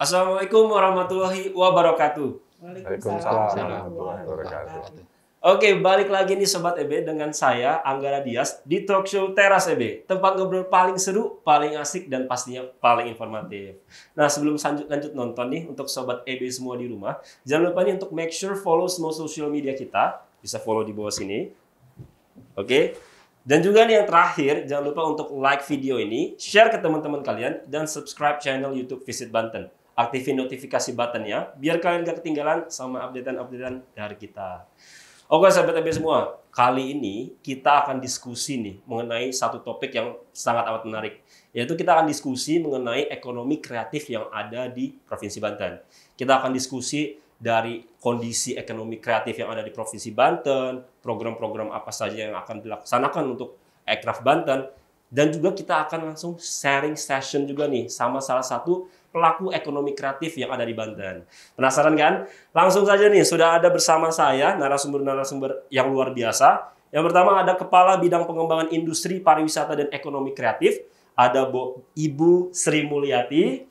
Assalamualaikum warahmatullahi wabarakatuh. Waalaikumsalam warahmatullahi wabarakatuh. Oke, balik lagi nih Sobat EB dengan saya, Anggara Dias, di Talk Show Teras EB. Tempat ngobrol paling seru, paling asik, dan pastinya paling informatif. Nah, sebelum lanjut nonton nih, untuk Sobat EB semua di rumah, jangan lupa nih untuk make sure follow semua social media kita. Bisa follow di bawah sini. Oke. Dan juga nih yang terakhir, jangan lupa untuk like video ini, share ke teman-teman kalian, dan subscribe channel YouTube Visit Banten. Aktifin notifikasi buttonnya, biar kalian gak ketinggalan sama updatean-updatean dari kita. Oke sahabat EB semua, kali ini kita akan diskusi nih mengenai satu topik yang sangat amat menarik. Yaitu kita akan diskusi mengenai ekonomi kreatif yang ada di Provinsi Banten. Kita akan diskusi dari kondisi ekonomi kreatif yang ada di Provinsi Banten, program-program apa saja yang akan dilaksanakan untuk Ekraf Banten, dan juga kita akan langsung sharing session juga nih sama salah satu pelaku ekonomi kreatif yang ada di Banten. Penasaran kan? Langsung saja nih, sudah ada bersama saya narasumber-narasumber yang luar biasa. Yang pertama ada Kepala Bidang Pengembangan Industri Pariwisata dan Ekonomi Kreatif, ada Ibu Sri Mulyati.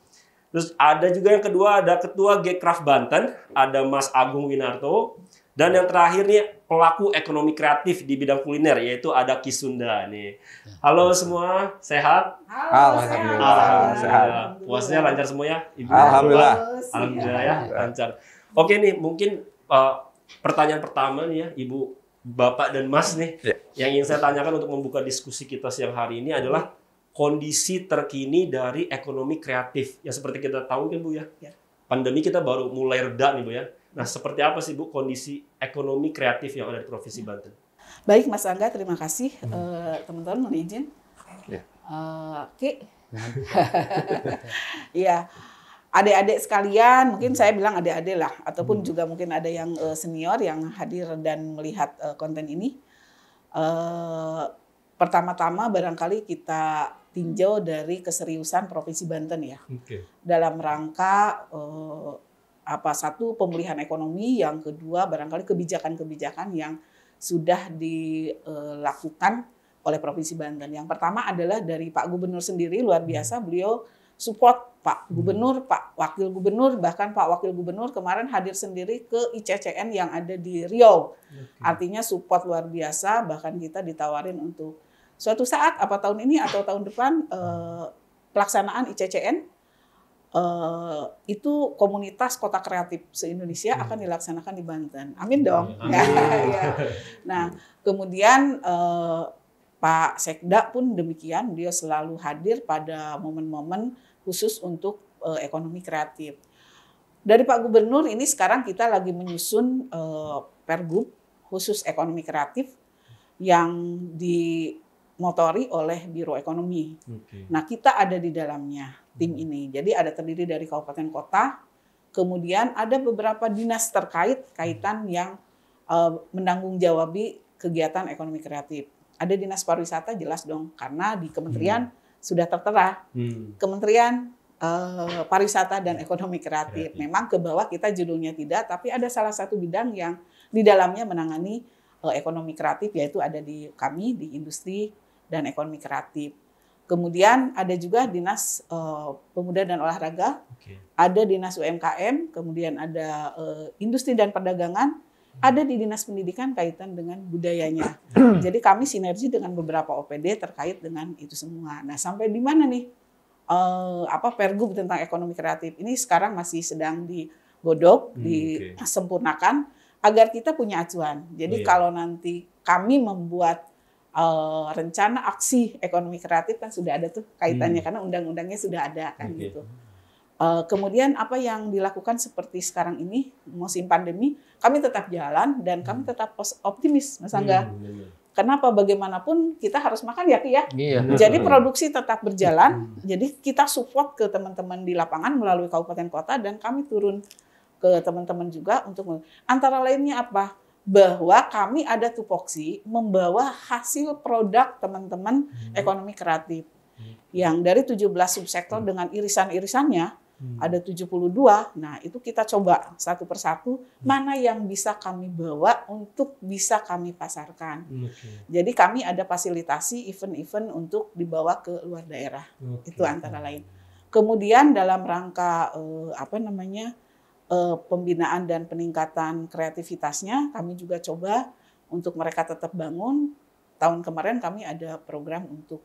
Terus ada juga yang kedua, ada Ketua Ekraf Banten, ada Mas Agung Winarto. Dan yang terakhir nih, pelaku ekonomi kreatif di bidang kuliner, yaitu ada Kisunda nih. Halo semua, sehat? Alhamdulillah. Sehat. Puasnya lancar semuanya? Ibu? Alhamdulillah. Alhamdulillah ya, lancar. Oke nih, mungkin pertanyaan pertama nih ya, Ibu, Bapak, dan Mas nih. Yang ingin saya tanyakan untuk membuka diskusi kita siang hari ini adalah kondisi terkini dari ekonomi kreatif. Ya seperti kita tahu kan Bu ya, pandemi kita baru mulai reda nih Bu ya. Nah seperti apa sih Bu kondisi ekonomi kreatif yang ada di Provinsi Banten? Baik Mas Angga, terima kasih. Teman-teman mohon izin. Oke. Iya, adik-adik sekalian, mungkin saya bilang adik-adik lah, ataupun juga mungkin ada yang senior yang hadir dan melihat konten ini. Pertama-tama barangkali kita tinjau dari keseriusan Provinsi Banten ya, dalam rangka satu pemulihan ekonomi, yang kedua barangkali kebijakan-kebijakan yang sudah dilakukan oleh Provinsi Banten. Yang pertama adalah dari Pak Gubernur sendiri, luar biasa beliau support Pak Gubernur, Pak Wakil Gubernur, bahkan Pak Wakil Gubernur kemarin hadir sendiri ke ICCN yang ada di Riau. Artinya support luar biasa, bahkan kita ditawarin untuk suatu saat, apa tahun ini atau tahun depan, pelaksanaan ICCN, itu komunitas kota kreatif se-Indonesia akan dilaksanakan di Banten. Amin dong. Ya. Nah, kemudian Pak Sekda pun demikian, dia selalu hadir pada momen-momen khusus untuk ekonomi kreatif. Dari Pak Gubernur ini sekarang kita lagi menyusun Pergub khusus ekonomi kreatif yang dimotori oleh Biro Ekonomi. Nah, kita ada di dalamnya tim ini. Jadi ada terdiri dari kabupaten kota, kemudian ada beberapa dinas kaitan yang menanggung jawabi kegiatan ekonomi kreatif. Ada dinas pariwisata jelas dong, karena di kementerian sudah tertera. Kementerian pariwisata dan ekonomi kreatif. Memang ke bawah kita judulnya tidak, tapi ada salah satu bidang yang di dalamnya menangani ekonomi kreatif, yaitu ada di kami di industri dan ekonomi kreatif. Kemudian ada juga dinas pemuda dan olahraga, ada dinas UMKM, kemudian ada industri dan perdagangan, ada di dinas pendidikan kaitan dengan budayanya. Jadi kami sinergi dengan beberapa OPD terkait dengan itu semua. Nah sampai di mana nih Pergub tentang ekonomi kreatif ini sekarang masih sedang digodok, disempurnakan agar kita punya acuan. Jadi kalau nanti kami membuat rencana aksi ekonomi kreatif kan sudah ada tuh kaitannya karena undang-undangnya sudah ada kan gitu. Kemudian apa yang dilakukan seperti sekarang ini musim pandemi, kami tetap jalan dan kami tetap optimis Mas Angga. Kenapa? Bagaimanapun kita harus makan ya Ki ya. Jadi produksi tetap berjalan. Jadi kita support ke teman-teman di lapangan melalui kabupaten kota dan kami turun ke teman-teman juga untuk antara lainnya apa? Bahwa kami ada tupoksi membawa hasil produk teman-teman ekonomi kreatif yang dari 17 subsektor dengan irisan-irisannya ada 72. Nah, itu kita coba satu persatu mana yang bisa kami bawa untuk bisa kami pasarkan. Jadi kami ada fasilitasi event-event untuk dibawa ke luar daerah. Itu antara lain. kemudian dalam rangka pembinaan dan peningkatan kreativitasnya, kami juga coba untuk mereka tetap bangun. Tahun kemarin kami ada program untuk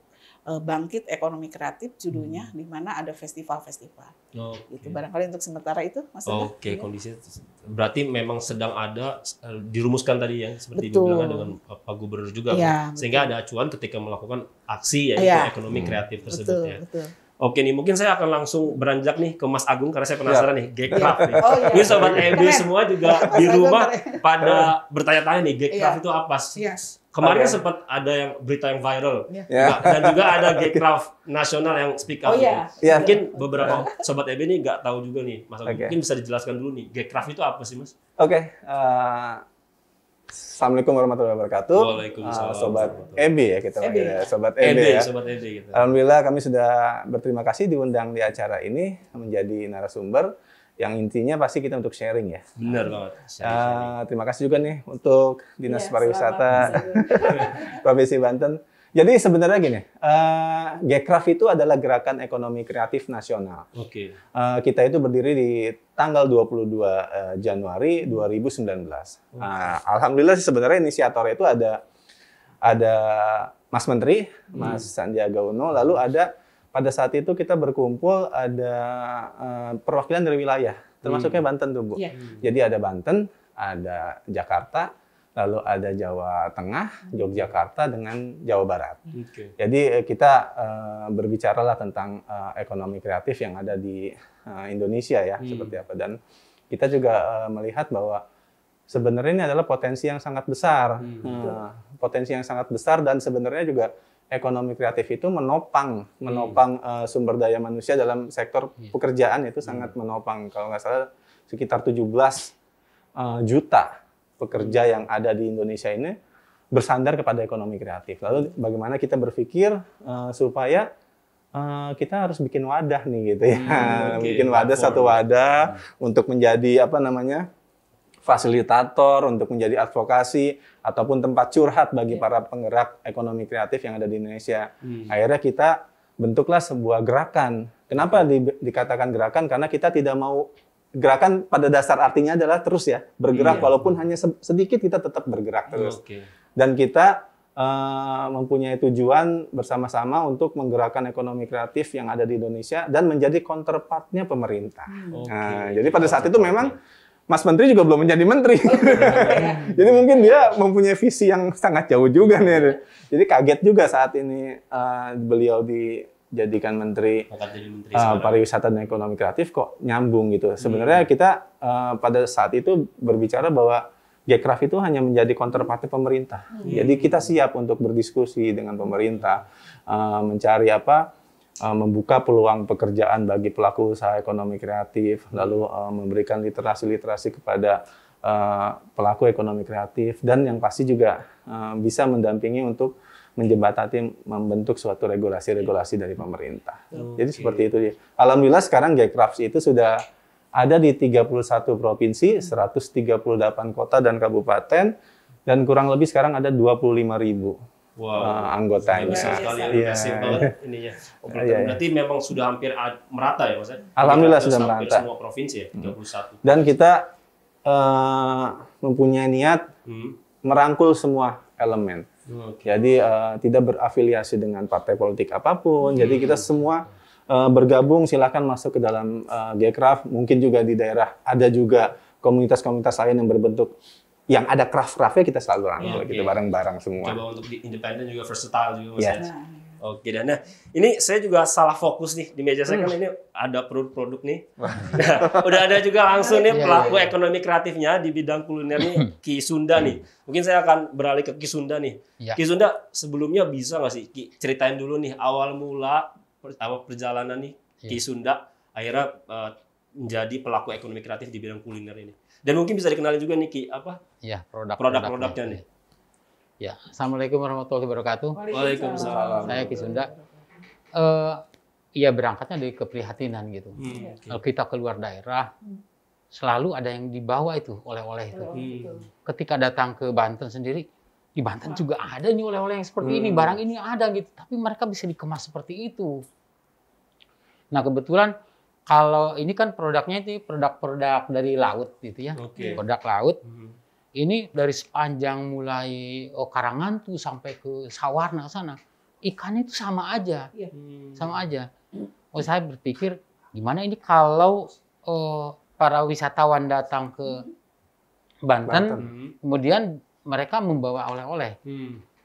bangkit ekonomi kreatif, judulnya, di mana ada festival-festival. Gitu. Barangkali untuk sementara itu, Mas Aga. Oke, kondisi berarti memang sedang ada dirumuskan tadi ya, seperti Betul. dibilang dengan Pak Gubernur juga, Iya, sehingga ada acuan ketika melakukan aksi yaitu ekonomi kreatif tersebut betul, ya. betul. Oke nih, mungkin saya akan langsung beranjak nih ke Mas Agung karena saya penasaran nih, Gcraft nih. Oh, iya. Ini sobat EB Keren. semua juga di Mas rumah Agung pada bertanya-tanya nih, Gcraft Iya. itu apa sih? Yes. Kemarin Oke. sempat ada yang berita yang viral. Iya. Ya. Dan juga ada Gcraft nasional yang speak up. Oh, iya. nih. Iya. Mungkin beberapa sobat EB nih nggak tahu juga nih, Mas Agung. Oke. Mungkin bisa dijelaskan dulu nih, Gcraft itu apa sih, Mas? Oke, Assalamualaikum warahmatullahi wabarakatuh. Waalaikumsalam. Sobat EB ya kita panggil ya, Sobat EB EB, ya. sobat EB gitu. Alhamdulillah kami sudah berterima kasih diundang di acara ini menjadi narasumber yang intinya pasti kita untuk sharing ya. Benar banget. Terima kasih juga nih untuk Dinas Iya, Pariwisata selamat, Mas Agung. Provinsi Banten. Jadi sebenarnya gini, Gcraft itu adalah gerakan ekonomi kreatif nasional. Oke. Kita itu berdiri di tanggal 22 Januari 2019. Alhamdulillah sih sebenarnya inisiatornya itu ada Mas Menteri, Mas Sandiaga Uno, lalu ada pada saat itu kita berkumpul ada perwakilan dari wilayah, termasuknya Banten tuh Bu. Iya. Jadi ada Banten, ada Jakarta, lalu ada Jawa Tengah, Yogyakarta dengan Jawa Barat. Oke. Jadi kita berbicaralah tentang ekonomi kreatif yang ada di Indonesia ya, seperti apa. Dan kita juga melihat bahwa sebenarnya ini adalah potensi yang sangat besar. Potensi yang sangat besar dan sebenarnya juga ekonomi kreatif itu menopang sumber daya manusia dalam sektor pekerjaan itu sangat menopang. Kalau nggak salah sekitar 17 juta pekerja yang ada di Indonesia ini bersandar kepada ekonomi kreatif. Lalu bagaimana kita berpikir supaya kita harus bikin wadah nih gitu ya. Bikin wadah, satu wadah untuk menjadi fasilitator, untuk menjadi advokasi ataupun tempat curhat bagi para penggerak ekonomi kreatif yang ada di Indonesia. Akhirnya kita bentuklah sebuah gerakan. Kenapa dikatakan gerakan? Karena kita tidak mau gerakan pada dasar artinya adalah terus ya bergerak, walaupun hanya sedikit kita tetap bergerak terus. Dan kita mempunyai tujuan bersama-sama untuk menggerakkan ekonomi kreatif yang ada di Indonesia dan menjadi counterpartnya pemerintah. Jadi pada saat itu memang Mas Menteri juga belum menjadi menteri. Jadi mungkin dia mempunyai visi yang sangat jauh juga nih. Jadi kaget juga saat ini beliau dijadikan menteri pariwisata dan ekonomi kreatif kok nyambung gitu. Sebenarnya kita pada saat itu berbicara bahwa Gcraft itu hanya menjadi counterpart pemerintah. Jadi kita siap untuk berdiskusi dengan pemerintah, mencari membuka peluang pekerjaan bagi pelaku usaha ekonomi kreatif, lalu memberikan literasi-literasi kepada pelaku ekonomi kreatif, dan yang pasti juga bisa mendampingi untuk menjembatani membentuk suatu regulasi-regulasi dari pemerintah. Jadi seperti itu. Alhamdulillah sekarang Gcraft itu sudah ada di 31 provinsi, 138 kota dan kabupaten, dan kurang lebih sekarang ada 25.000 anggotanya. Besar sekali ya, banget ininya. Berarti memang sudah hampir merata ya Mas? Alhamdulillah sudah merata. Semua provinsi ya, 31. Dan kita mempunyai niat merangkul semua elemen. Jadi tidak berafiliasi dengan partai politik apapun. Jadi kita semua bergabung, silakan masuk ke dalam Gcraft. Mungkin juga di daerah ada juga komunitas-komunitas lain yang berbentuk yang ada craft-craftnya, kita selalu rangkul gitu bareng-bareng semua. Coba untuk di independen juga versatile juga Mas. Oke, dan nah ini saya juga salah fokus nih di meja saya kan ini ada produk-produk nih. Nah, udah ada juga langsung nih pelaku ekonomi kreatifnya di bidang kuliner nih, Ki Sunda nih. Mungkin saya akan beralih ke Ki Sunda nih. Ki Sunda sebelumnya bisa nggak sih Ki ceritain dulu nih awal mula perjalanan nih Ki Sunda akhirnya menjadi pelaku ekonomi kreatif di bidang kuliner ini. Dan mungkin bisa dikenalin juga nih Ki produk-produknya nih. Ya, Assalamualaikum warahmatullahi wabarakatuh. Waalaikumsalam. Saya Ki Sunda. Ya berangkatnya dari keprihatinan gitu. Kalau kita keluar daerah, selalu ada yang dibawa itu oleh-oleh itu. Ketika datang ke Banten sendiri, di Banten juga ada nih oleh-oleh yang seperti ini, barang ini ada gitu. Tapi mereka bisa dikemas seperti itu. Nah kebetulan kalau ini kan produknya itu produk-produk dari laut gitu ya, produk laut. Ini dari sepanjang mulai Karangantu sampai ke Sawarna sana, ikannya itu sama aja, sama aja. Saya berpikir gimana ini kalau para wisatawan datang ke Banten, kemudian mereka membawa oleh-oleh.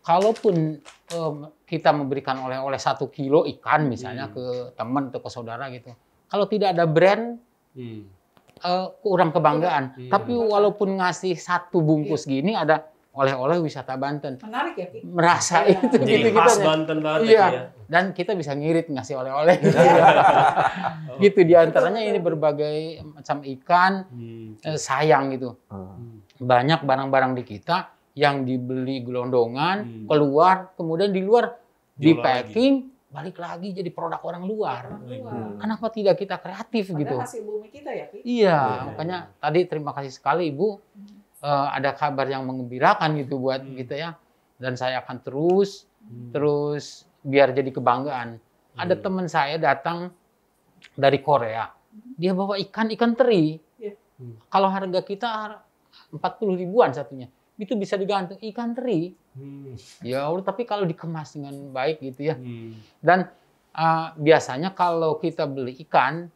Kalaupun kita memberikan oleh-oleh 1 kilo ikan misalnya ke teman atau ke saudara gitu, kalau tidak ada brand, kurang kebanggaan. Tapi walaupun ngasih 1 bungkus gini ada oleh-oleh wisata Banten. Menarik ya, Ki? Merasa itu Jadi gitu khas kita. Banten banget Iya. ya. Dan kita bisa ngirit ngasih oleh-oleh. Gitu diantaranya ini berbagai macam ikan, sayang gitu. Banyak barang-barang di kita yang dibeli gelondongan, keluar, kemudian di luar di packing, balik lagi jadi produk orang luar. Kenapa tidak kita kreatif gitu? Padahal hasil bumi kita ya, Ki? Iya, makanya tadi terima kasih sekali Ibu. Ada kabar yang menggembirakan gitu buat kita ya. Dan saya akan terus biar jadi kebanggaan. Ada teman saya datang dari Korea. Dia bawa ikan teri. Kalau harga kita 40 ribuan satunya. Itu bisa digantung ikan teri. Ya Allah, tapi kalau dikemas dengan baik gitu ya. Dan biasanya kalau kita beli ikan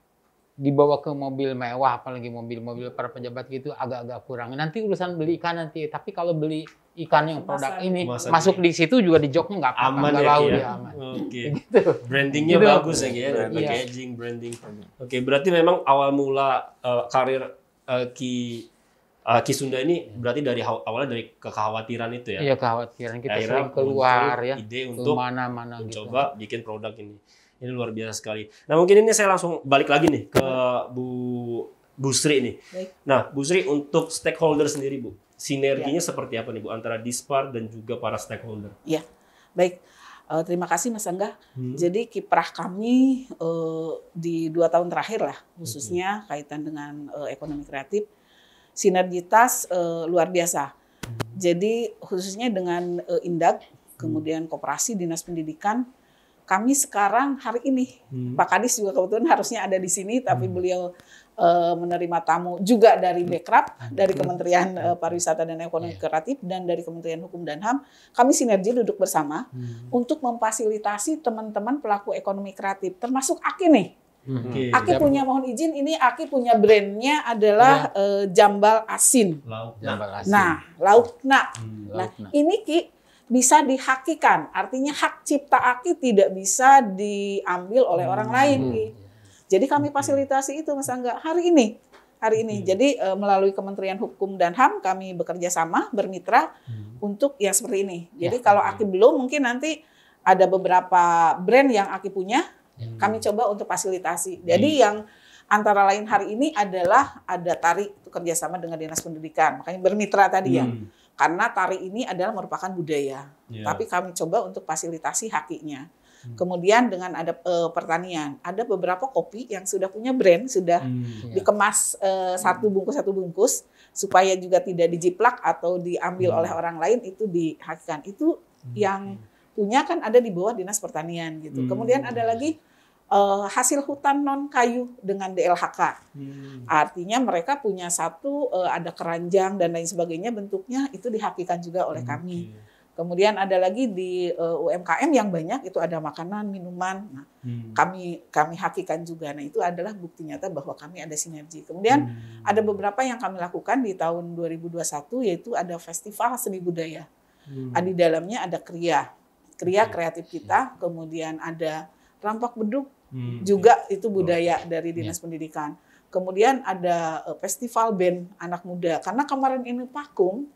dibawa ke mobil mewah, apalagi mobil-mobil para pejabat gitu agak-agak kurang. Nanti urusan beli ikan nanti, tapi kalau beli ikan yang produk ini masuk di situ juga di joknya nggak apa-apa, aman nggak ya, bau Ki, dia ya? aman. Oke. Gitu. Brandingnya Gitu. bagus ya, Ki, ya. Packaging, branding. Oke, berarti memang awal mula karir Ki Sunda ini berarti dari awalnya dari kekhawatiran itu ya. Iya, kekhawatiran kita Akhirnya sering keluar muncul ya, ide ke untuk mana-mana gitu. mencoba bikin produk ini. Ini luar biasa sekali. Nah, mungkin ini saya langsung balik lagi nih ke Bu Sri nih. Baik. Nah, Bu Sri untuk stakeholder sendiri, Bu. Sinerginya seperti apa nih, Bu, antara Dispar dan juga para stakeholder? Iya, baik. Terima kasih Mas Angga. Jadi kiprah kami di 2 tahun terakhir lah, khususnya kaitan dengan ekonomi kreatif, sinergitas luar biasa. Jadi khususnya dengan Indag, kemudian Koperasi Dinas Pendidikan, kami sekarang hari ini, Pak Kadis juga kebetulan harusnya ada di sini, tapi beliau menerima tamu juga dari Bekraf, dari Kementerian Pariwisata dan Ekonomi Kreatif, dan dari Kementerian Hukum dan HAM. Kami sinergi duduk bersama untuk memfasilitasi teman-teman pelaku ekonomi kreatif, termasuk Aki nih. Aki punya, mohon izin, ini Aki punya brandnya adalah Jambal Asin. Nah, Laukna. Nah, ini Ki bisa dihakikan, artinya hak cipta Aki tidak bisa diambil oleh orang lain. Jadi kami fasilitasi itu Mas Angga hari ini. Jadi melalui Kementerian Hukum dan HAM kami bekerja sama, bermitra untuk yang seperti ini. Jadi kalau Aki belum, mungkin nanti ada beberapa brand yang Aki punya, kami coba untuk fasilitasi. Jadi yang antara lain hari ini adalah ada tari, itu kerjasama dengan Dinas Pendidikan, makanya bermitra tadi ya. Karena tari ini adalah merupakan budaya, tapi kami coba untuk fasilitasi hakinya. Kemudian dengan ada pertanian, ada beberapa kopi yang sudah punya brand, sudah dikemas satu bungkus supaya juga tidak dijiplak atau diambil oleh orang lain, itu dihakikan. Itu yang punya kan ada di bawah Dinas Pertanian gitu. Kemudian ada lagi hasil hutan non kayu dengan DLHK. Artinya mereka punya satu ada keranjang dan lain sebagainya, bentuknya itu dihakikan juga oleh kami. Kemudian ada lagi di UMKM yang banyak itu ada makanan, minuman. Nah, kami hakikan juga. Nah, itu adalah bukti nyata bahwa kami ada sinergi. Kemudian ada beberapa yang kami lakukan di tahun 2021 yaitu ada festival seni budaya. Di dalamnya ada kriya kreatif kita, kemudian ada rampak beduk juga itu budaya dari Dinas Pendidikan. Kemudian ada festival band anak muda. Karena kemarin ini Pakum,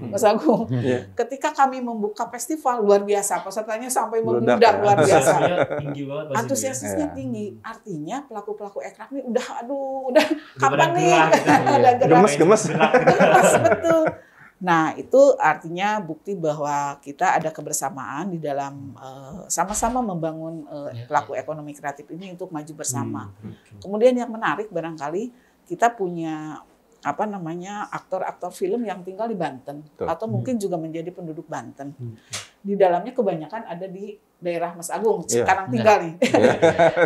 Mas Agung, ketika kami membuka festival luar biasa, pesertanya sampai membludak luar biasa. Antusiasnya tinggi. Artinya pelaku-pelaku ekraf ini udah kapan nih? Udah Gemes. Betul. Nah, itu artinya bukti bahwa kita ada kebersamaan di dalam sama-sama membangun pelaku ekonomi kreatif ini untuk maju bersama. Kemudian yang menarik barangkali kita punya aktor-aktor film yang tinggal di Banten atau mungkin juga menjadi penduduk Banten. di dalamnya kebanyakan ada di daerah Mas Agung Iya. sekarang tinggal nih.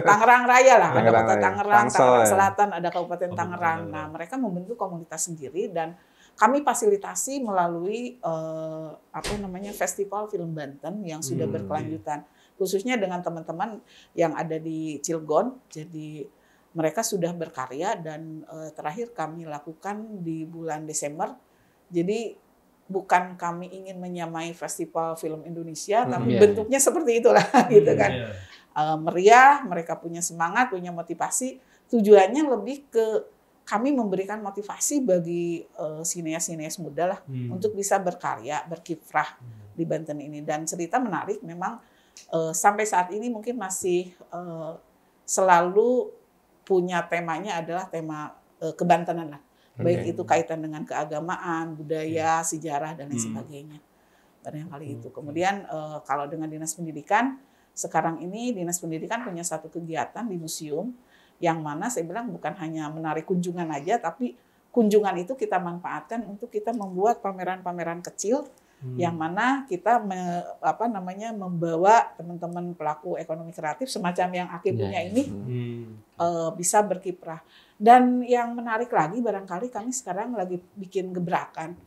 Tangerang Raya lah, ada Tangerang Kota Raya. Tangerang, Tangsel, Tangerang ya. Selatan, ada Kabupaten Kabupaten Tangerang. Nah, Tangerang. mereka membentuk komunitas sendiri dan kami fasilitasi melalui Festival Film Banten yang sudah berkelanjutan. Khususnya dengan teman-teman yang ada di Cilegon. Jadi mereka sudah berkarya dan terakhir kami lakukan di bulan Desember. Jadi bukan kami ingin menyamai Festival Film Indonesia, tapi Iya. bentuknya seperti itulah gitu kan. Iya. Meriah, mereka punya semangat, punya motivasi. Tujuannya lebih ke kami memberikan motivasi bagi sineas-sineas muda lah untuk bisa berkarya, berkiprah di Banten ini. Dan cerita menarik memang sampai saat ini mungkin masih selalu punya temanya adalah tema kebantenan lah. Baik itu kaitan dengan keagamaan, budaya, sejarah, dan lain sebagainya. Barangkali itu. Kemudian kalau dengan Dinas Pendidikan, sekarang ini Dinas Pendidikan punya satu kegiatan di museum, yang mana saya bilang bukan hanya menarik kunjungan aja, tapi kunjungan itu kita manfaatkan untuk kita membuat pameran-pameran kecil, yang mana kita membawa teman-teman pelaku ekonomi kreatif semacam yang Aki punya ini bisa berkiprah. Dan yang menarik lagi barangkali kami sekarang lagi bikin gebrakan.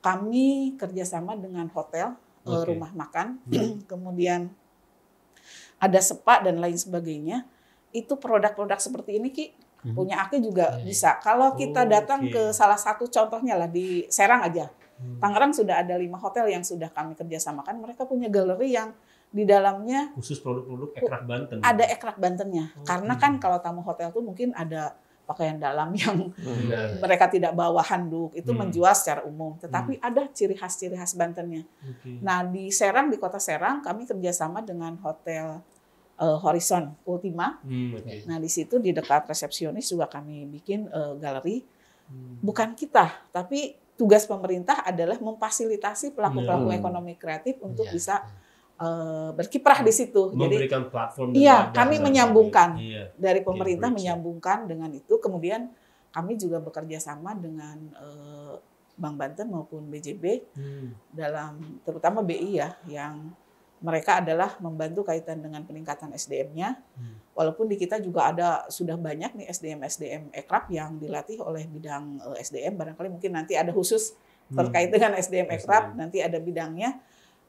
Kami kerjasama dengan hotel, rumah makan, kemudian ada spa dan lain sebagainya. Itu produk-produk seperti ini Ki punya Aki juga bisa. Kalau kita datang ke salah satu contohnya lah di Serang aja. Tangerang sudah ada 5 hotel yang sudah kami kerjasamakan. Mereka punya galeri yang di dalamnya Khusus produk-produk ekrak Banten. ada ekrak Bantennya. Karena kan kalau tamu hotel tuh mungkin ada pakaian dalam yang mereka tidak bawa handuk, itu menjual secara umum. Tetapi ada ciri khas Bantennya. Nah di Serang, di kota Serang, kami kerjasama dengan hotel Horizon Ultima. Nah di situ di dekat resepsionis juga kami bikin galeri. Bukan kita, tapi tugas pemerintah adalah memfasilitasi pelaku-pelaku ekonomi kreatif untuk bisa berkiprah di situ. Memberikan platform. Iya, kami menyambungkan Iya. dari pemerintah Bridge, menyambungkan dengan itu. Kemudian kami juga bekerja sama dengan Bank Banten maupun BJB dalam terutama BI ya, yang mereka adalah membantu kaitan dengan peningkatan SDM-nya. Walaupun di kita juga sudah banyak nih SDM ekrab yang dilatih oleh bidang SDM. Barangkali mungkin nanti ada khusus terkait dengan SDM ekrab, nanti ada bidangnya.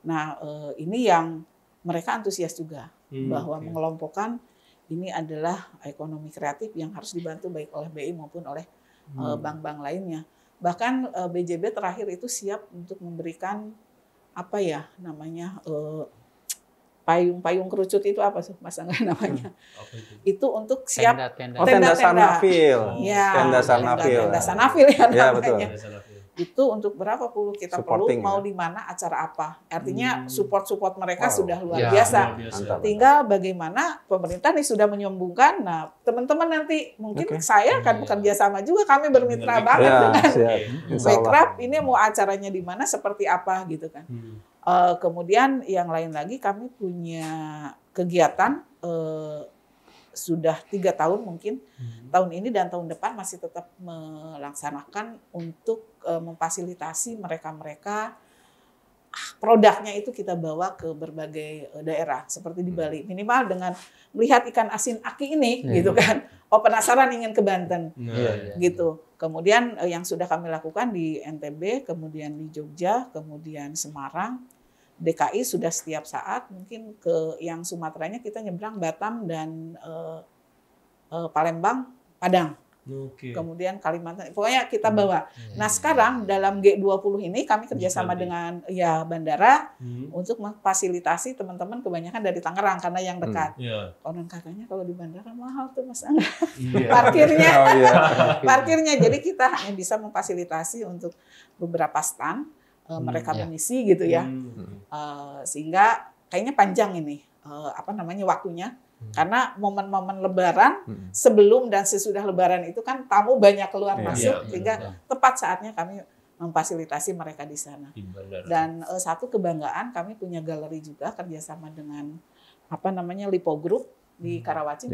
Nah, ini yang mereka antusias juga bahwa mengelompokkan ini adalah ekonomi kreatif yang harus dibantu baik oleh BI maupun oleh bank-bank lainnya. Bahkan BJB terakhir itu siap untuk memberikan payung kerucut itu apa sih Mas Angga namanya? Itu untuk siap tenda Sarnafil. Ya, Tenda Sarnafil. Tenda Sarnafil ya namanya. Betul. Itu untuk berapa puluh kita Supporting, perlu mau ya? di mana acara apa. Artinya support mereka sudah luar Ya, biasa. Mantap. Tinggal bagaimana pemerintah nih sudah menyambungkan. Nah, teman-teman nanti mungkin saya akan bekerja sama juga, kami bermitra banget dengan Bekraf. Ini mau acaranya di mana seperti apa gitu kan. Kemudian yang lain lagi kami punya kegiatan sudah 3 tahun mungkin, tahun ini dan tahun depan masih tetap melaksanakan untuk memfasilitasi mereka produknya itu kita bawa ke berbagai daerah seperti di Bali, minimal dengan melihat ikan asin Aki ini gitu kan, penasaran ingin ke Banten gitu. Kemudian yang sudah kami lakukan di NTB, kemudian di Jogja, kemudian Semarang, DKI sudah setiap saat, mungkin ke yang Sumateranya kita nyebrang Batam dan Palembang, Padang. Kemudian Kalimantan, pokoknya kita bawa. Nah sekarang dalam G20 ini kami kerjasama dengan bandara untuk memfasilitasi teman-teman kebanyakan dari Tangerang karena yang dekat. Konon katanya kalau di bandara mahal tuh Mas Angga. Parkirnya. Parkirnya, jadi kita hanya bisa memfasilitasi untuk beberapa stand. Mereka mengisi gitu ya, sehingga kayaknya panjang ini waktunya, karena momen-momen Lebaran sebelum dan sesudah Lebaran itu kan tamu banyak keluar masuk, sehingga tepat saatnya kami memfasilitasi mereka di sana. Dan satu kebanggaan kami punya galeri juga kerjasama dengan Lipo Group di Karawaci,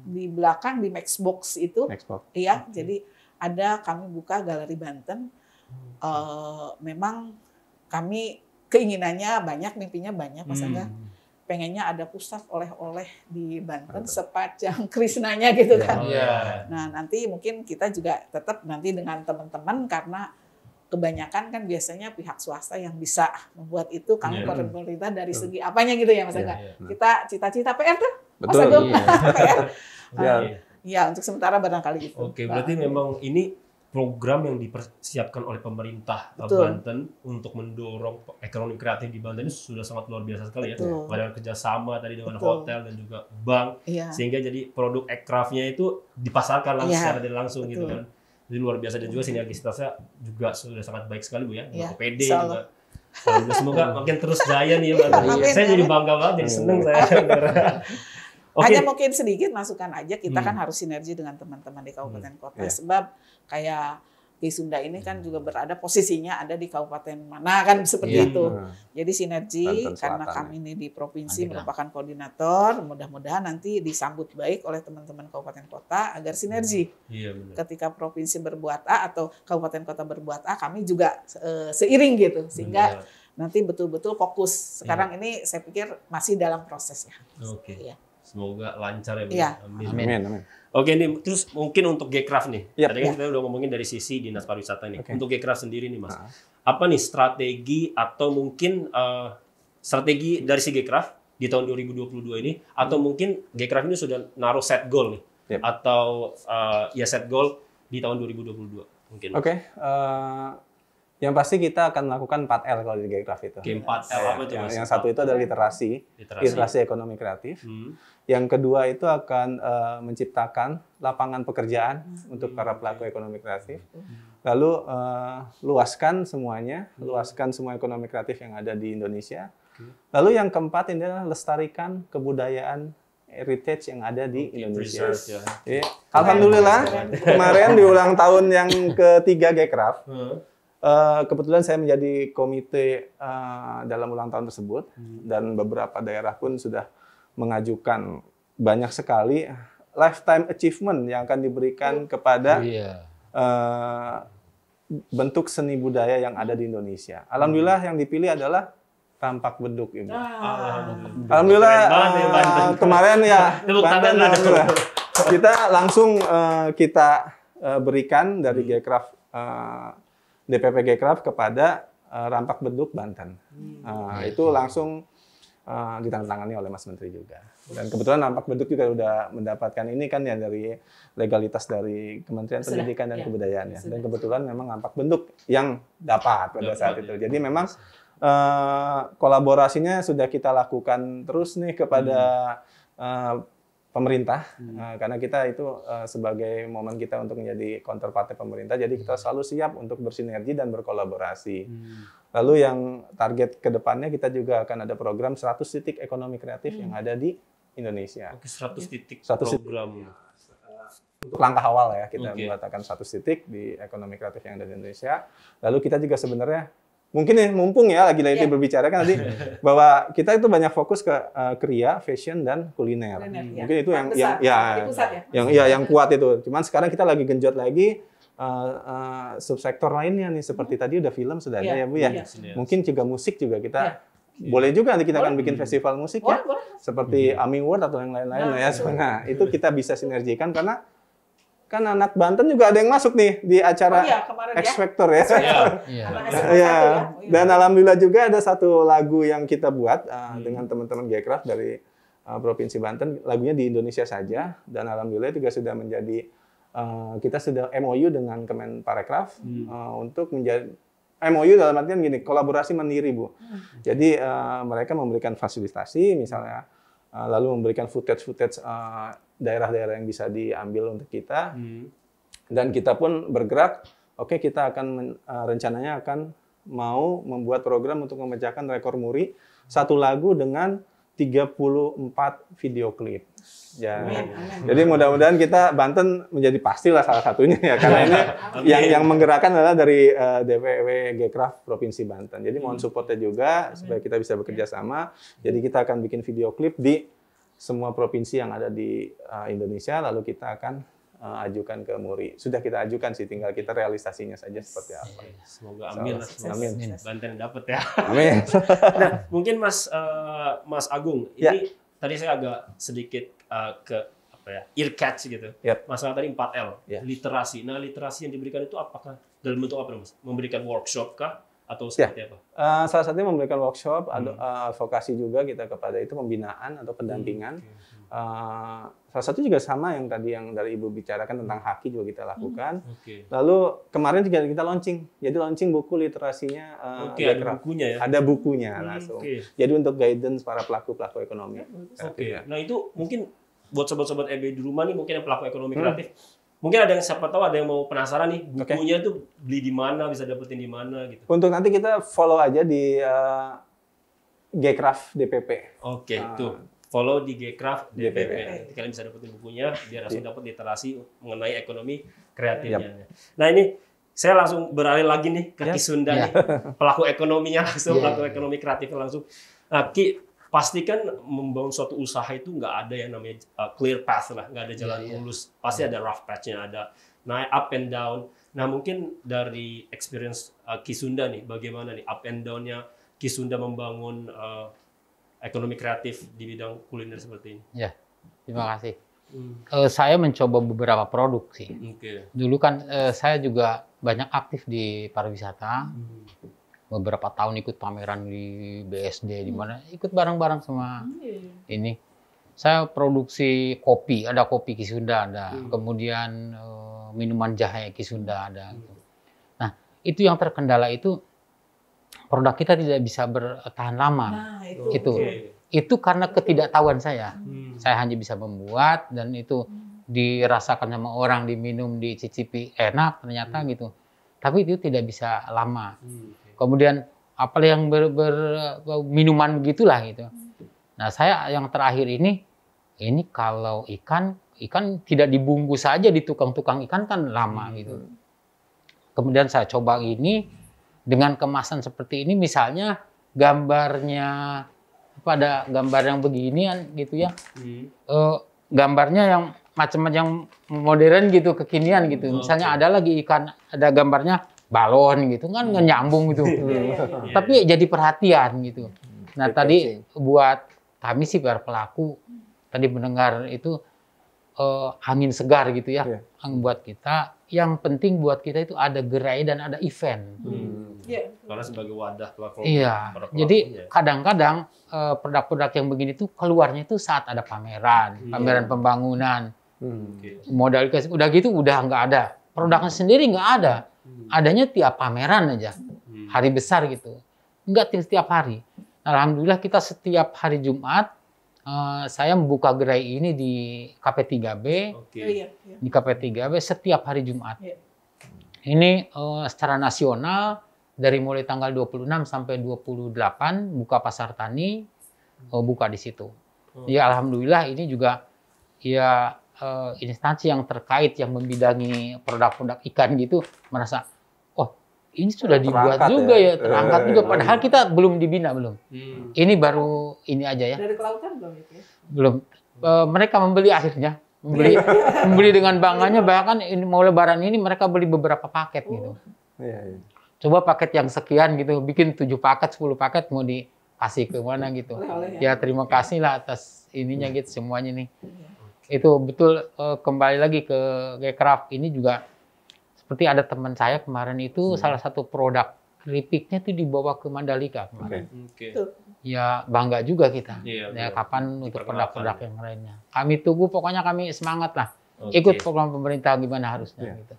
di belakang di Maxbox itu, iya, jadi ada kami buka galeri Banten. Memang kami keinginannya banyak, mimpinya banyak, maksudnya pengennya ada pusat oleh-oleh di Banten sepanjang Krisnanya gitu kan. Nah, nanti mungkin kita juga tetap nanti dengan teman-teman, karena kebanyakan kan biasanya pihak swasta yang bisa membuat itu, kami pemerintah dari segi apanya gitu ya Mas Angga. Kita cita-cita PR tuh, Mas Agung. PR. Ya, untuk sementara barangkali itu. Oke, berarti memang ini program yang dipersiapkan oleh pemerintah Banten untuk mendorong ekonomi kreatif di Banten ini sudah sangat luar biasa sekali ya. Ada kerjasama tadi dengan hotel dan juga bank, sehingga jadi produk ekrafnya itu dipasarkan langsung secara langsung gitu kan. Jadi luar biasa, dan juga sinergisitasnya juga sudah sangat baik sekali Bu ya. OPD juga. Semoga makin terus jaya nih ya. Saya jadi bangga banget, jadi seneng saya. Hanya mungkin sedikit masukan aja, kita kan harus sinergi dengan teman-teman di kabupaten kota, sebab kayak di Sunda ini kan juga berada posisinya ada di kabupaten mana kan seperti itu. Jadi sinergi, karena kami ini di provinsi merupakan koordinator, mudah-mudahan nanti disambut baik oleh teman-teman kabupaten kota agar sinergi. Ketika provinsi berbuat A atau kabupaten kota berbuat A, kami juga seiring gitu, sehingga nanti betul-betul fokus. Sekarang ini saya pikir masih dalam prosesnya. Semoga lancar ya Bu. Amin. Oke, nih terus mungkin untuk Gcraft nih. Tadi kan kita udah ngomongin dari sisi Dinas Pariwisata nih. Untuk Gcraft sendiri nih Mas. Apa nih strategi atau mungkin strategi dari si Gcraft di tahun 2022 ini, atau mungkin Gcraft ini sudah naruh set goal nih. Atau set goal di tahun 2022 mungkin. Yang pasti kita akan melakukan 4L kalau di Gcraft itu. 4L apa itu Mas? Yang satu itu adalah literasi ekonomi kreatif. Yang kedua itu akan menciptakan lapangan pekerjaan untuk para pelaku ekonomi kreatif. Lalu luaskan semua ekonomi kreatif yang ada di Indonesia. Lalu yang keempat ini adalah lestarikan kebudayaan heritage yang ada di Indonesia. Alhamdulillah kemarin di ulang tahun yang ketiga Gcraft, kebetulan saya menjadi komite dalam ulang tahun tersebut, dan beberapa daerah pun sudah mengajukan banyak sekali lifetime achievement yang akan diberikan kepada bentuk seni budaya yang ada di Indonesia. Alhamdulillah yang dipilih adalah Rampak Beduk Ibu. Alhamdulillah kemarin ya Banten, kita langsung kita berikan dari Gcraft, DPP Gcraft kepada Rampak Beduk Banten. Itu langsung ditandatangani oleh Mas Menteri juga. Dan kebetulan Rampak Beduk juga sudah mendapatkan ini kan ya dari legalitas dari Kementerian Pendidikan dan Kebudayaan ya. Dan kebetulan memang Rampak Beduk yang dapat pada saat itu. Jadi memang kolaborasinya sudah kita lakukan terus nih kepada pemerintah, karena kita itu sebagai momen kita untuk menjadi counterpart pemerintah, jadi kita selalu siap untuk bersinergi dan berkolaborasi. Lalu yang target ke depannya kita juga akan ada program 100 titik ekonomi kreatif yang ada di Indonesia. 100 titik 100 program. Untuk langkah awal ya, kita mengatakan 100 titik di ekonomi kreatif yang ada di Indonesia. Lalu kita juga sebenarnya mungkin ya, mumpung ya lagi-lagi berbicara kan tadi bahwa kita itu banyak fokus ke kriya, fashion dan kuliner. Mungkin itu yang kuat itu. Cuman sekarang kita lagi genjot lagi subsektor lainnya nih, seperti tadi udah film sudah ada ya Bu ya. Mungkin juga musik juga kita boleh juga nanti kita akan bikin festival musik ya. Seperti AMI World atau yang lain-lain ya. Nah, itu kita bisa sinergikan karena kan anak Banten juga ada yang masuk nih di acara X Factor ya. Dan alhamdulillah juga ada satu lagu yang kita buat dengan teman-teman Gcraft dari Provinsi Banten, lagunya di Indonesia saja, dan alhamdulillah juga sudah menjadi kita sudah MOU dengan Kemenparekraf untuk menjadi MOU dalam artian gini, kolaborasi mandiri Bu. Jadi mereka memberikan fasilitasi misalnya, lalu memberikan footage daerah-daerah yang bisa diambil untuk kita, dan kita pun bergerak. Oke, kita akan rencananya akan mau membuat program untuk memecahkan rekor muri satu lagu dengan 34 video klip. Ya. Jadi mudah-mudahan kita Banten menjadi pastilah salah satunya ya, karena ini yang menggerakkan adalah dari DPW Gcraft Provinsi Banten. Jadi mohon supportnya juga supaya kita bisa bekerja sama. Jadi kita akan bikin video klip di semua provinsi yang ada di Indonesia, lalu kita akan ajukan ke MURI. Sudah kita ajukan sih, tinggal kita realisasinya saja seperti apa. Semoga amin lah. Amin. Banten dapat ya. Amin. Nah, mungkin Mas Agung, ini tadi saya agak sedikit ke apa ya, ear catch gitu. Yep. Masalah tadi 4L, Yeah. literasi. Nah, literasi yang diberikan itu apakah dalam bentuk apa, Mas? Memberikan workshop kah atau seperti apa? Salah satunya memberikan workshop, advokasi juga kita kepada itu, pembinaan atau pendampingan. Salah satu juga sama yang tadi yang dari Ibu bicarakan tentang haki juga kita lakukan. Lalu kemarin juga kita launching, jadi launching buku literasinya. Ada bukunya ya? Ada bukunya langsung. Jadi untuk guidance para pelaku ekonomi. Nah itu mungkin buat sobat-sobat EB di rumah nih, mungkin yang pelaku ekonomi kreatif, mungkin ada yang siapa tahu ada yang mau penasaran nih bukunya tuh beli di mana, bisa dapetin di mana gitu. Untuk nanti kita follow aja di Gcraft DPP. Tuh follow di Gcraft DPP. Nanti kalian bisa dapetin bukunya biar langsung dapat literasi mengenai ekonomi kreatifnya. Nah ini saya langsung beralih lagi nih ke Ki Sunda nih, pelaku ekonominya langsung, pelaku ekonomi kreatifnya langsung. Nah, Ki, pastikan membangun suatu usaha itu nggak ada yang namanya clear path lah, nggak ada jalan mulus. Pasti ada rough patch-nya, ada naik up and down. Nah mungkin dari experience Ki Sunda nih, bagaimana nih up and down-nya Ki Sunda membangun ekonomi kreatif di bidang kuliner seperti ini? Ya, terima kasih. Saya mencoba beberapa produk sih. Dulu kan saya juga banyak aktif di pariwisata. Beberapa tahun ikut pameran di BSD, di mana ikut bareng-bareng sama ini. Saya produksi kopi, ada kopi Ki Sunda, ada kemudian minuman jahe Ki Sunda ada. Nah itu yang terkendala itu produk kita tidak bisa bertahan lama. Itu karena ketidaktahuan saya. Saya hanya bisa membuat dan itu dirasakan sama orang, diminum, dicicipi enak ternyata gitu. Tapi itu tidak bisa lama. Kemudian apa yang minuman begitulah gitu. Nah saya yang terakhir ini kalau ikan tidak dibungkus saja di tukang-tukang ikan kan lama gitu. Kemudian saya coba ini dengan kemasan seperti ini, misalnya gambarnya pada gambar yang beginian gitu ya, gambarnya yang macam-macam yang modern gitu, kekinian gitu. Misalnya ada lagi ikan, ada gambarnya balon gitu kan nggak nyambung gitu, tapi jadi perhatian gitu. Nah tadi buat kami sih para pelaku tadi mendengar itu angin segar gitu ya, buat kita. Yang penting buat kita itu ada gerai dan ada event. Karena sebagai wadah platform. Jadi kadang-kadang produk-produk yang begini tuh keluarnya itu saat ada pameran pembangunan, modal udah gitu udah nggak ada. Produknya sendiri nggak ada. Adanya tiap pameran aja, hari besar gitu. Enggak setiap hari. Alhamdulillah kita setiap hari Jumat, saya membuka gerai ini di KP3B. Di KP3B setiap hari Jumat. Ini secara nasional, dari mulai tanggal 26 sampai 28, buka pasar tani, buka di situ. Ya Alhamdulillah ini juga ya instansi yang terkait yang membidangi produk-produk ikan gitu merasa ini sudah dibuat juga ya, terangkat juga. Padahal kita belum dibina belum. Ini baru ini aja ya. Dari kelautan belum itu ya? Belum. Mereka membeli akhirnya, membeli dengan bangganya. Bahkan ini mau Lebaran ini mereka beli beberapa paket gitu. Coba paket yang sekian gitu, bikin 7 paket, 10 paket mau dikasih ke mana gitu. Ya terima kasih lah atas ininya gitu semuanya nih. Itu betul kembali lagi ke Gcraft ini juga seperti ada teman saya kemarin itu salah satu produk keripiknya itu dibawa ke Mandalika kemarin. Ya bangga juga kita. Ya kapan untuk produk-produk yang lainnya. Kami tunggu, pokoknya kami semangat lah. Ikut program pemerintah gimana harusnya gitu.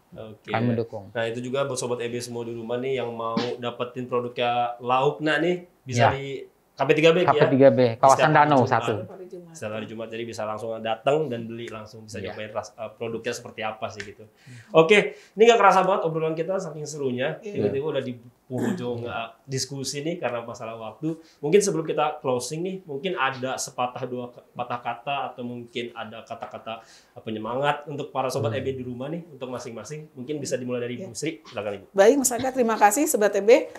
Kami mendukung. Nah itu juga buat sobat EB semua di rumah nih yang mau dapetin produknya Laukna nih bisa di KP3B ya. KP3B, kawasan Danau 1. Setiap hari Jumat, jadi bisa langsung datang dan beli langsung, bisa nyobain produknya seperti apa sih gitu. Oke, ini nggak kerasa banget obrolan kita saking serunya. Tiba-tiba udah di penghujung diskusi nih karena masalah waktu. Mungkin sebelum kita closing nih, mungkin ada sepatah dua patah kata atau mungkin ada kata-kata penyemangat untuk para sobat EB di rumah nih untuk masing-masing. Mungkin bisa dimulai dari Bu Sri, silakan Ibu. Baik Mas Aga, terima kasih sobat EB.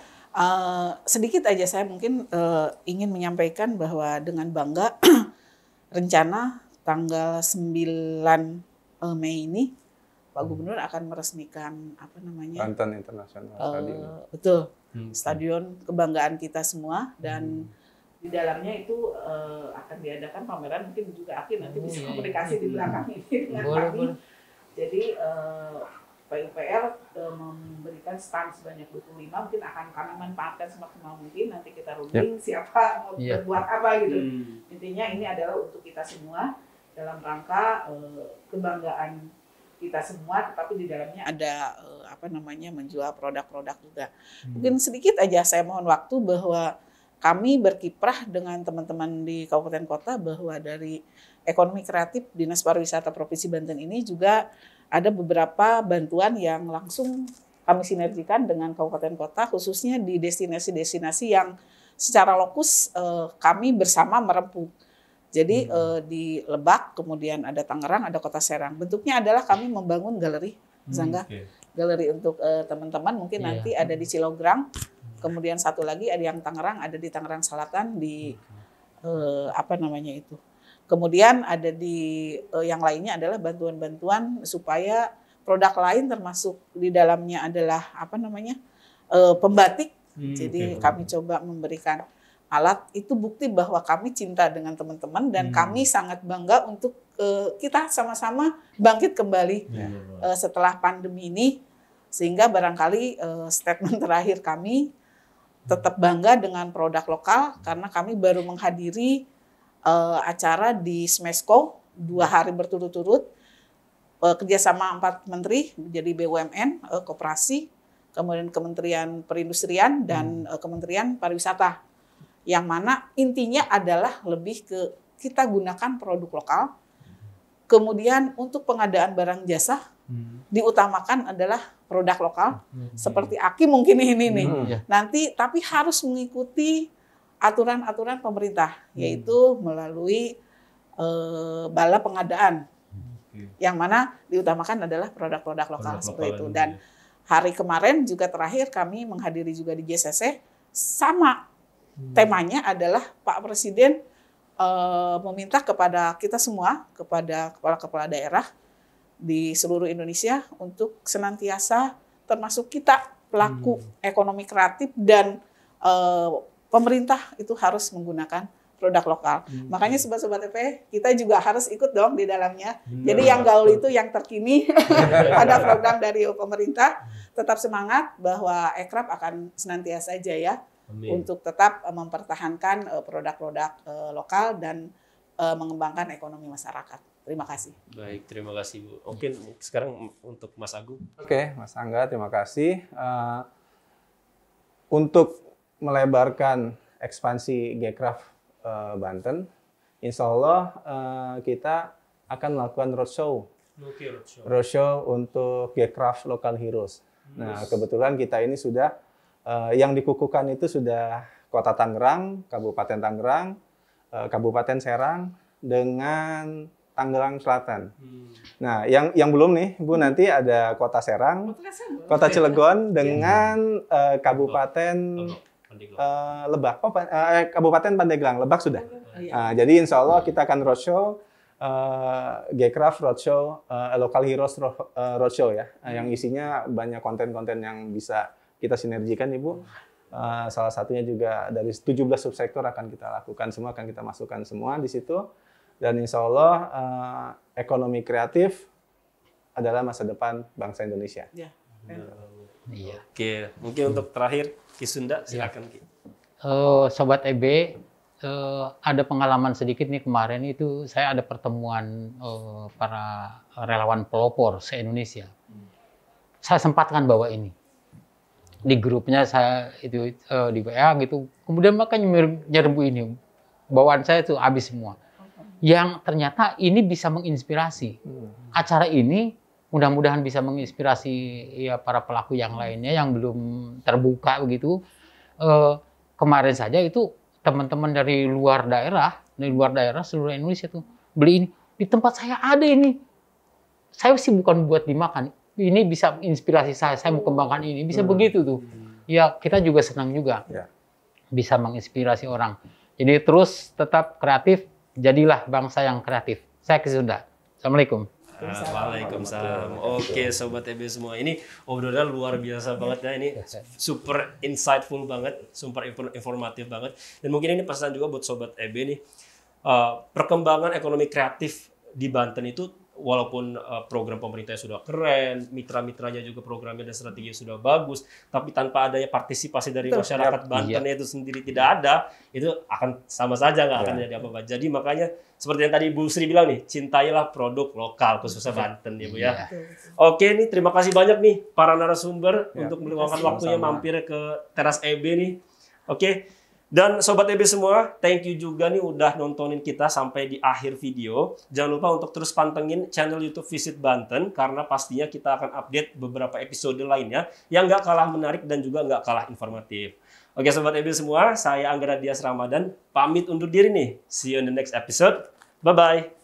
Sedikit aja saya mungkin ingin menyampaikan bahwa dengan bangga rencana tanggal 9 Mei ini Pak Gubernur akan meresmikan apa namanya? Banten International Stadium. Betul, stadion kebanggaan kita semua, dan di dalamnya itu akan diadakan pameran. Mungkin juga Aki nanti bisa komunikasi di belakang ini dengan kami. Jadi PUPR memberikan stand sebanyak 25, mungkin akan kami manfaatkan semaksimal mungkin. Nanti kita rolling siapa mau berbuat apa gitu. Intinya ini adalah untuk kita semua dalam rangka kebanggaan kita semua, tetapi di dalamnya ada apa namanya, menjual produk-produk juga. Mungkin sedikit aja saya mohon waktu bahwa kami berkiprah dengan teman-teman di kabupaten kota bahwa dari ekonomi kreatif Dinas Pariwisata Provinsi Banten ini juga ada beberapa bantuan yang langsung kami sinergikan dengan kabupaten kota, khususnya di destinasi-destinasi yang secara lokus kami bersama merempuk. Jadi di Lebak, kemudian ada Tangerang, ada Kota Serang. Bentuknya adalah kami membangun galeri, Zangga. Galeri untuk teman-teman, mungkin nanti ada di Cilograng. Kemudian satu lagi ada yang Tangerang, ada di Tangerang Selatan di apa namanya itu. Kemudian ada di yang lainnya adalah bantuan-bantuan supaya produk lain termasuk di dalamnya adalah apa namanya pembatik. Jadi kami coba memberikan alat, itu bukti bahwa kami cinta dengan teman-teman dan kami sangat bangga untuk kita sama-sama bangkit kembali setelah pandemi ini, sehingga barangkali statement terakhir kami tetap bangga dengan produk lokal karena kami baru menghadiri acara di Smesco 2 hari berturut-turut, kerjasama 4 menteri, jadi BUMN, Koperasi, kemudian Kementerian Perindustrian dan Kementerian Pariwisata, yang mana intinya adalah lebih ke kita gunakan produk lokal. Kemudian untuk pengadaan barang jasa diutamakan adalah produk lokal, seperti Aki mungkin ini nih. Nanti tapi harus mengikuti aturan-aturan pemerintah, yaitu melalui bala pengadaan, yang mana diutamakan adalah produk-produk lokal seperti itu. Dan hari kemarin juga terakhir kami menghadiri juga di JCC, sama temanya adalah Pak Presiden meminta kepada kita semua, kepada kepala-kepala daerah di seluruh Indonesia untuk senantiasa, termasuk kita pelaku ekonomi kreatif dan pemerintah itu harus menggunakan produk lokal. Makanya sobat-sobat EP, kita juga harus ikut dong di dalamnya. Jadi yang gaul itu yang terkini ada program dari pemerintah. Tetap semangat bahwa Ekraf akan senantiasa jaya untuk tetap mempertahankan produk-produk lokal dan mengembangkan ekonomi masyarakat. Terima kasih. Baik, terima kasih Bu. Mungkin sekarang untuk Mas Agung. Oke, Mas Angga, terima kasih. Untuk melebarkan ekspansi Gcraft Banten, insya Allah kita akan melakukan roadshow untuk Gcraft Local Heroes. Nah, kebetulan kita ini sudah yang dikukuhkan itu sudah Kota Tangerang, Kabupaten Tangerang, Kabupaten Serang, dengan Tangerang Selatan. Nah, yang belum nih, Bu, nanti ada Kota Serang, Kota Cilegon dengan Kabupaten Lebak, Kabupaten Pandeglang, Lebak sudah. Jadi insya Allah kita akan roadshow, Gcraft roadshow, Local Heroes roadshow ya, yang isinya banyak konten-konten yang bisa kita sinergikan, Ibu. Salah satunya juga dari 17 subsektor akan kita lakukan, semua akan kita masukkan semua di situ. Dan insya Allah ekonomi kreatif adalah masa depan bangsa Indonesia. Ya. Iya. Oke, mungkin untuk terakhir Kisunda silakan Ki. Sobat EB, ada pengalaman sedikit nih, kemarin itu saya ada pertemuan para relawan pelopor se-Indonesia. Saya sempatkan bawa ini di grupnya, saya itu di WA gitu. Kemudian makanya nyerbu ini, bawaan saya itu habis semua. Yang ternyata ini bisa menginspirasi. Acara ini mudah-mudahan bisa menginspirasi ya para pelaku yang lainnya yang belum terbuka begitu. Kemarin saja itu teman-teman dari luar daerah seluruh Indonesia tuh beli ini. Di tempat saya ada ini. Saya sih bukan buat dimakan. Ini bisa inspirasi saya mau kembangkan ini. Bisa begitu tuh. Ya, kita juga senang juga. Bisa menginspirasi orang. Jadi terus tetap kreatif, jadilah bangsa yang kreatif. Saya Kisunda. Assalamualaikum. Waalaikumsalam. Oke, Sobat EB semua. Ini obrolan luar biasa banget ya. Ini super insightful banget, super informatif banget. Dan mungkin ini pesan juga buat Sobat EB nih. Perkembangan ekonomi kreatif di Banten itu walaupun program pemerintahnya sudah keren, mitra-mitranya juga programnya dan strateginya sudah bagus, tapi tanpa adanya partisipasi dari masyarakat Banten itu sendiri tidak ada, itu akan sama saja nggak akan jadi apa-apa. Jadi makanya seperti yang tadi Bu Sri bilang nih, cintailah produk lokal khususnya Banten ya Bu ya. Oke nih, terima kasih banyak nih para narasumber untuk meluangkan waktunya mampir ke Teras EB nih. Oke. Dan Sobat EB semua, thank you juga nih udah nontonin kita sampai di akhir video. Jangan lupa untuk terus pantengin channel YouTube Visit Banten, karena pastinya kita akan update beberapa episode lainnya yang nggak kalah menarik dan juga nggak kalah informatif. Oke Sobat EB semua, saya Anggara Dias Ramadan, pamit undur diri nih. See you in the next episode. Bye-bye.